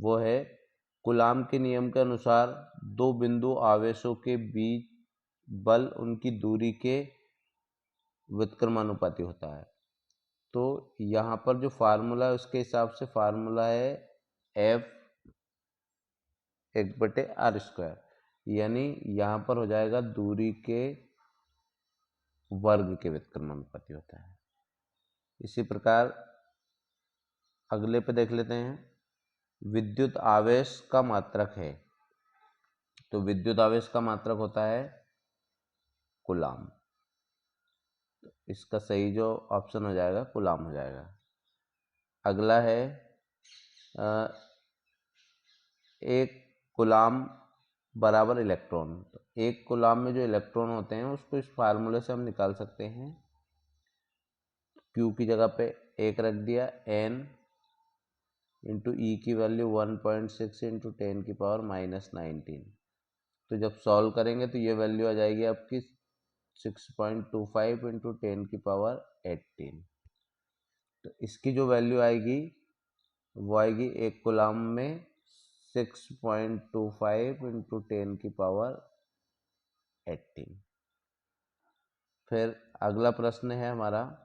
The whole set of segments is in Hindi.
वो है कूलाम के नियम के अनुसार दो बिंदु आवेशों के बीच बल उनकी दूरी के व्युत्क्रमानुपाती होता है। तो यहाँ पर जो फार्मूला है उसके हिसाब से फार्मूला है F 1/r², यानी यहाँ पर हो जाएगा दूरी के वर्ग के व्युत्क्रमानुपाती होता है। इसी प्रकार अगले पे देख लेते हैं, विद्युत आवेश का मात्रक है। तो विद्युत आवेश का मात्रक होता है कूलाम। तो इसका सही जो ऑप्शन हो जाएगा कूलाम हो जाएगा। अगला है एक कूलाम बराबर इलेक्ट्रॉन। तो एक कूलाम में जो इलेक्ट्रॉन होते हैं उसको इस फार्मूले से हम निकाल सकते हैं। Q की जगह पे 1 रख दिया, N इंटू ई की वैल्यू 1.6 इंटू 10⁻⁻19। तो जब सॉल्व करेंगे तो ये वैल्यू आ जाएगी आपकी 6.25 इंटू 10⁻18। तो इसकी जो वैल्यू आएगी वो आएगी एक कूलाम में 6.25 इंटू 10⁻18। फिर अगला प्रश्न है हमारा,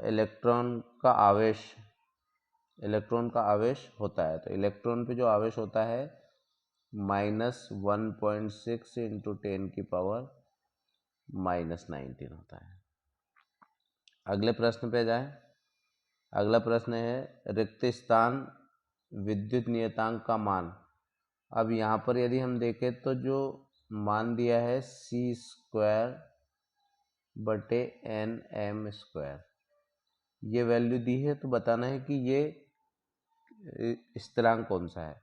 इलेक्ट्रॉन का आवेश होता है। तो इलेक्ट्रॉन पे जो आवेश होता है -1.6 इंटू 10⁻19 होता है। अगले प्रश्न पे जाए। अगला प्रश्न है रिक्त स्थान विद्युत नियतांक का मान। अब यहाँ पर यदि हम देखें तो जो मान दिया है c²/nm², ये वैल्यू दी है। तो बताना है कि ये स्थिरांक कौन सा है।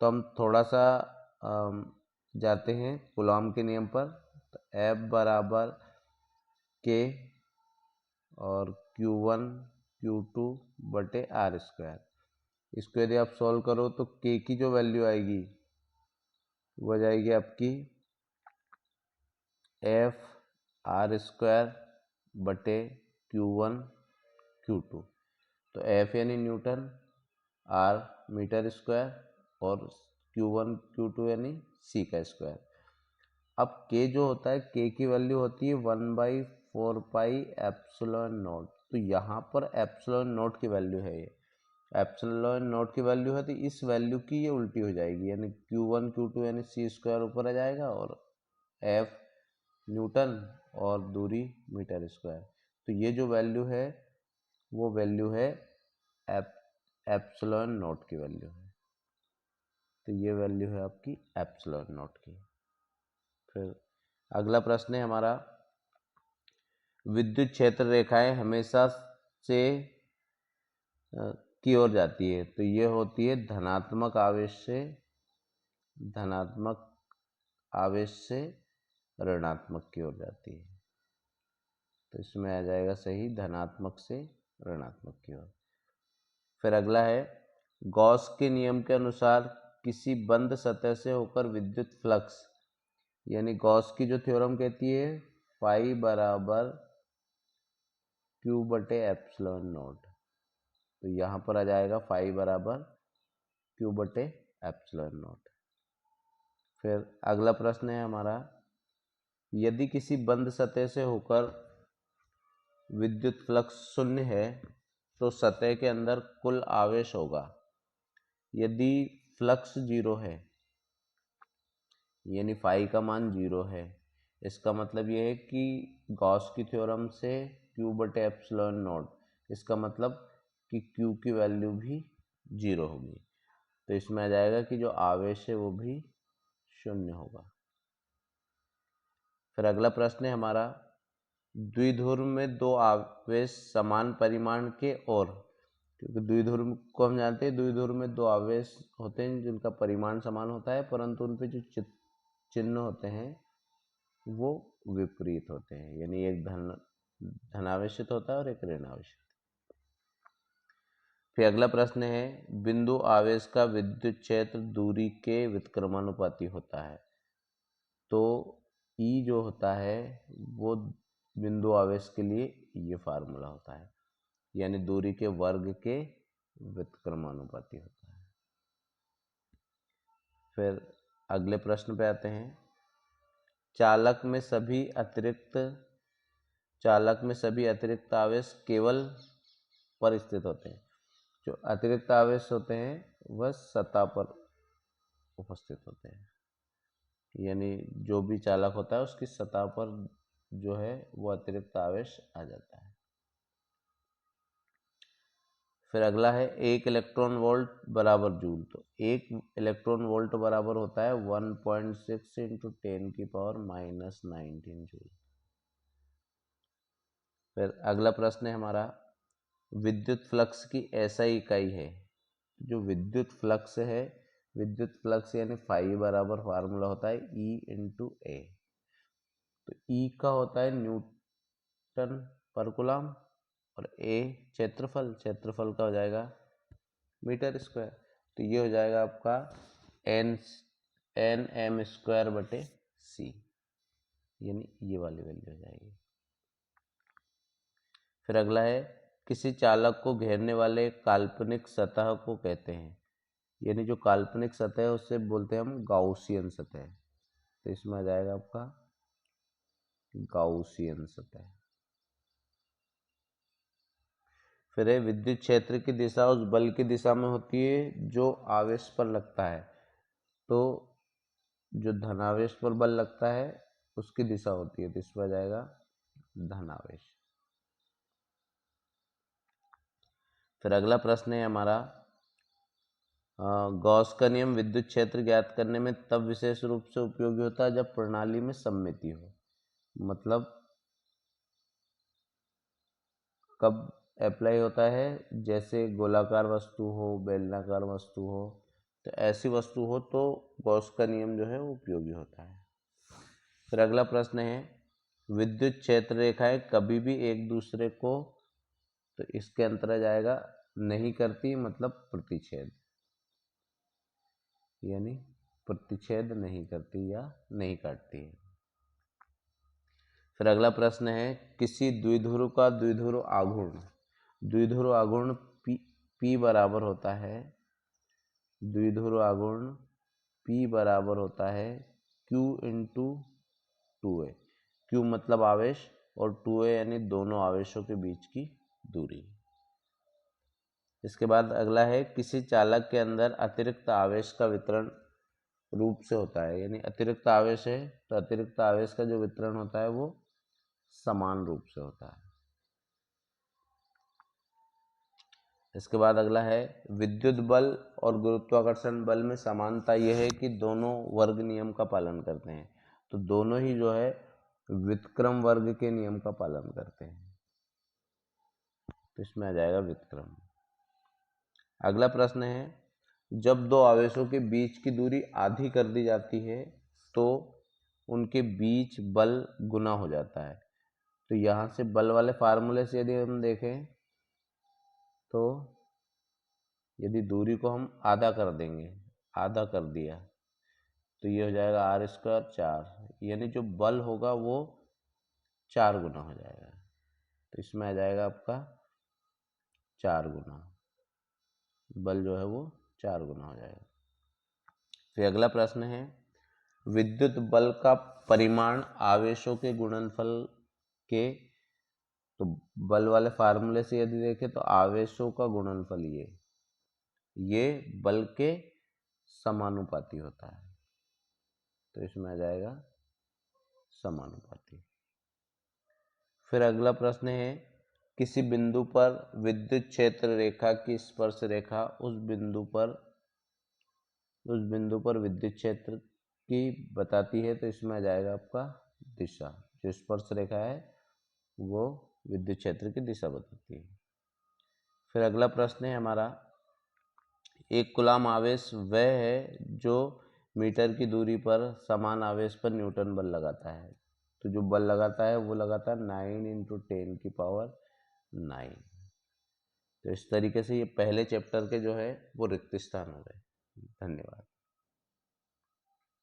तो हम थोड़ा सा जाते हैं कूलॉम के नियम पर। तो F बराबर K और Q1 Q2/r²। इसको यदि आप सॉल्व करो तो K की जो वैल्यू आएगी वो आ जाएगी आपकी F r²/Q1 Q2। तो F यानी न्यूटन, R मीटर स्क्वायर और Q1 Q2 यानी C का स्क्वायर। अब K जो होता है, K की वैल्यू होती है 1/4πε0। तो यहाँ पर ε0 की वैल्यू है, ये ε0 की वैल्यू है। तो इस वैल्यू की ये उल्टी हो जाएगी, यानी Q1 Q2 यानी C² ऊपर आ जाएगा और F न्यूटन और दूरी मीटर स्क्वायर। तो ये जो वैल्यू है वो वैल्यू है ε0 की वैल्यू है। तो ये वैल्यू है आपकी ε0 की। फिर अगला प्रश्न है हमारा, विद्युत क्षेत्र रेखाएं हमेशा से की ओर जाती है। तो ये होती है धनात्मक आवेश से ऋणात्मक की ओर जाती है। तो इसमें आ जाएगा सही धनात्मक से ऋणात्मक की ओर। फिर अगला है, गॉस के नियम के अनुसार किसी बंद सतह से होकर विद्युत फ्लक्स, यानी गॉस की जो थ्योरम कहती है फाई बराबर Q/ε0। तो यहाँ पर आ जाएगा फाई बराबर Q/ε0। फिर अगला प्रश्न है हमारा, यदि किसी बंद सतह से होकर विद्युत फ्लक्स शून्य है तो सतह के अंदर कुल आवेश होगा। यदि फ्लक्स 0 है यानी फाई का मान 0 है, इसका मतलब ये है कि गॉस की थ्योरम से Q/ε0, इसका मतलब कि Q की वैल्यू भी 0 होगी। तो इसमें आ जाएगा कि जो आवेश है वो भी 0 होगा। फिर अगला प्रश्न है हमारा, द्विध्रुव में दो आवेश समान परिमाण के और, क्योंकि द्विध्रुव को हम जानते हैं, द्विध्रुव में दो आवेश होते हैं जिनका परिमाण समान होता है, परंतु उन पे जो चिन्ह होते हैं वो विपरीत होते हैं, यानी एक धनावेशित होता है और एक ऋणावेशित। फिर अगला प्रश्न है, बिंदु आवेश का विद्युत क्षेत्र दूरी के व्युत्क्रमानुपाती होता है। तो E जो होता है वो बिंदु आवेश के लिए ये फार्मूला होता है, यानी दूरी के वर्ग के व्युत्क्रमानुपाती होता है। फिर अगले प्रश्न पे आते हैं। चालक में सभी अतिरिक्त आवेश केवल पर स्थित होते हैं। जो अतिरिक्त आवेश होते हैं वह सतह पर उपस्थित होते हैं, यानी जो भी चालक होता है उसकी सतह पर जो है वो अतिरिक्त आवेश आ जाता है। फिर अगला है 1 इलेक्ट्रॉन वोल्ट बराबर जूल। तो 1 इलेक्ट्रॉन वोल्ट बराबर होता है 1.6 इंटू 10⁻⁻19 जूल। फिर अगला प्रश्न है हमारा, विद्युत फ्लक्स की SI इकाई है। जो विद्युत फ्लक्स यानी फाई बराबर फार्मूला होता है E इंटू ए। तो E का होता है न्यूटन पर कूलम और A क्षेत्रफल का हो जाएगा मीटर स्क्वायर। तो ये हो जाएगा आपका Nm²/c, यानी ये वाली वैल्यू हो जाएगी। फिर अगला है, किसी चालक को घेरने वाले काल्पनिक सतह को कहते हैं, यानी जो काल्पनिक सतह है उससे बोलते हैं हम गाउसियन सतह। तो इसमें आ जाएगा आपका गाउसियन सतह। फिर है, विद्युत क्षेत्र की दिशा उस बल की दिशा में होती है जो आवेश पर लगता है। तो जो धनावेश पर बल लगता है उसकी दिशा होती है, तो इसमें आ जाएगा धनावेश। फिर अगला प्रश्न है हमारा, गॉस का नियम विद्युत क्षेत्र ज्ञात करने में तब विशेष रूप से उपयोगी होता है जब प्रणाली में सममिति हो। मतलब कब अप्लाई होता है, जैसे गोलाकार वस्तु हो, बेलनाकार वस्तु हो, तो ऐसी वस्तु हो तो गॉस का नियम जो है वो उपयोगी होता है। फिर अगला प्रश्न है, विद्युत क्षेत्र रेखाएं कभी भी एक दूसरे को, तो इसके अंतर आ जाएगा नहीं करती, मतलब प्रतिच्छेद, यानी प्रतिच्छेद नहीं करती या नहीं काटती है। फिर अगला प्रश्न है, किसी द्विध्रुव का द्विध्रुव आघूर्ण P बराबर होता है, द्विध्रुव आघूर्ण P बराबर होता है Q इंटू 2a। Q मतलब आवेश और 2a यानी दोनों आवेशों के बीच की दूरी। इसके बाद अगला है, किसी चालक के अंदर अतिरिक्त आवेश का वितरण रूप से होता है, यानी अतिरिक्त आवेश है तो अतिरिक्त आवेश का जो वितरण होता है वो समान रूप से होता है। इसके बाद अगला है, विद्युत बल और गुरुत्वाकर्षण बल में समानता यह है कि दोनों वर्ग नियम का पालन करते हैं। तो दोनों ही जो है व्युत्क्रम वर्ग के नियम का पालन करते हैं, तो इसमें आ जाएगा व्युत्क्रम। अगला प्रश्न है, जब दो आवेशों के बीच की दूरी आधी कर दी जाती है तो उनके बीच बल गुना हो जाता है। तो यहाँ से बल वाले फार्मूले से यदि हम देखें तो यदि दूरी को हम आधा कर देंगे, आधा कर दिया, तो ये हो जाएगा r² 4, यानी जो बल होगा वो 4 गुना हो जाएगा। तो इसमें आ जाएगा आपका 4 गुना, बल जो है वो 4 गुना हो जाएगा। फिर अगला प्रश्न है, विद्युत बल का परिमाण आवेशों के गुणनफल के, तो बल वाले फार्मूले से यदि देखें तो आवेशों का गुणनफल ये बल के समानुपाती होता है, तो इसमें आ जाएगा समानुपाती। फिर अगला प्रश्न है, किसी बिंदु पर विद्युत क्षेत्र रेखा की स्पर्श रेखा उस बिंदु पर विद्युत क्षेत्र की बताती है, तो इसमें आ जाएगा आपका दिशा। जो स्पर्श रेखा है वो विद्युत क्षेत्र की दिशा बताती है। फिर अगला प्रश्न है हमारा, एक कूलाम आवेश वह है जो मीटर की दूरी पर समान आवेश पर न्यूटन बल लगाता है। तो जो बल लगाता है वो लगाता है 9 × 10⁹। तो इस तरीके से ये पहले चैप्टर के जो है वो रिक्त स्थान हो गए। धन्यवाद।